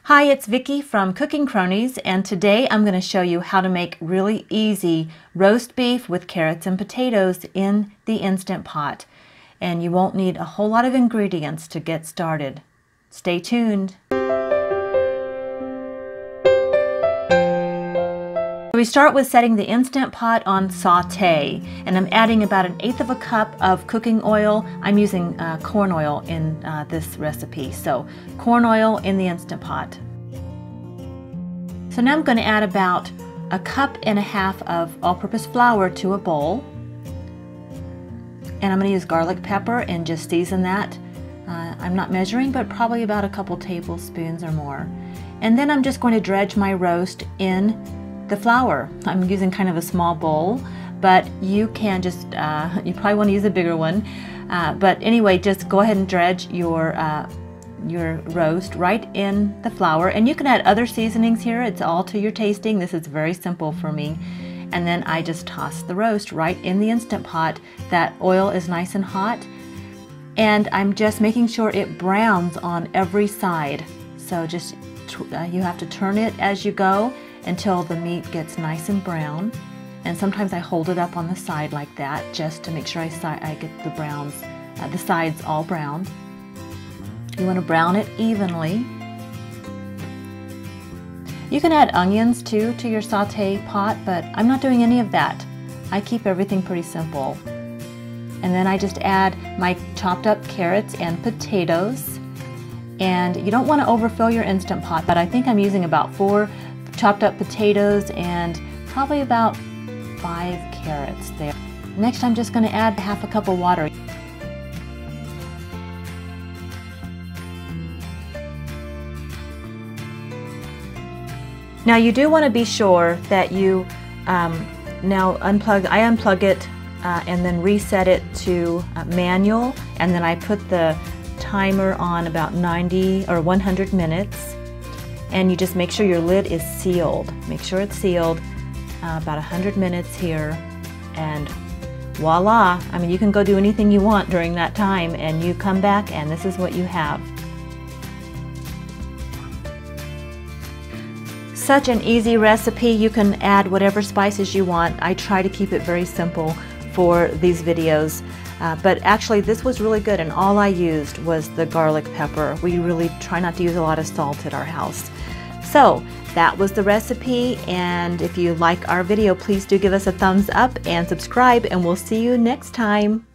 Hi, it's Vicki from Cooking Cronies, and today I'm going to show you how to make really easy roast beef with carrots and potatoes in the Instant Pot. And you won't need a whole lot of ingredients to get started. Stay tuned. We start with setting the Instant Pot on Saute, and I'm adding about 1/8 cup of cooking oil. I'm using corn oil in this recipe, so corn oil in the Instant Pot. So now I'm going to add about 1.5 cups of all-purpose flour to a bowl, and I'm going to use garlic pepper and just season that. I'm not measuring, but probably about a couple tablespoons or more. And then I'm just going to dredge my roast in the flour. I'm using kind of a small bowl, but you can just, you probably want to use a bigger one. But anyway, just go ahead and dredge your roast right in the flour. And you can add other seasonings here. It's all to your tasting. This is very simple for me. And then I just toss the roast right in the Instant Pot. That oil is nice and hot. And I'm just making sure it browns on every side. So just, you have to turn it as you go until the meat gets nice and brown. And sometimes I hold it up on the side like that just to make sure I get the browns, the sides all browned. You want to brown it evenly. You can add onions too to your saute pot, but I'm not doing any of that. I keep everything pretty simple. And then I just add my chopped up carrots and potatoes. And you don't want to overfill your Instant Pot, but I think I'm using about 4 chopped up potatoes and probably about 5 carrots there. Next, I'm just going to add 1/2 cup of water. Now you do want to be sure that you now I unplug it and then reset it to manual, and then I put the timer on about 90 or 100 minutes. And you just make sure your lid is sealed. Make sure it's sealed, about 100 minutes here, and voila! I mean, you can go do anything you want during that time, and you come back and this is what you have. Such an easy recipe. You can add whatever spices you want. I try to keep it very simple for these videos. But actually this was really good, and all I used was the garlic pepper. We really try not to use a lot of salt at our house. So that was the recipe, and if you like our video, please do give us a thumbs up and subscribe, and we'll see you next time.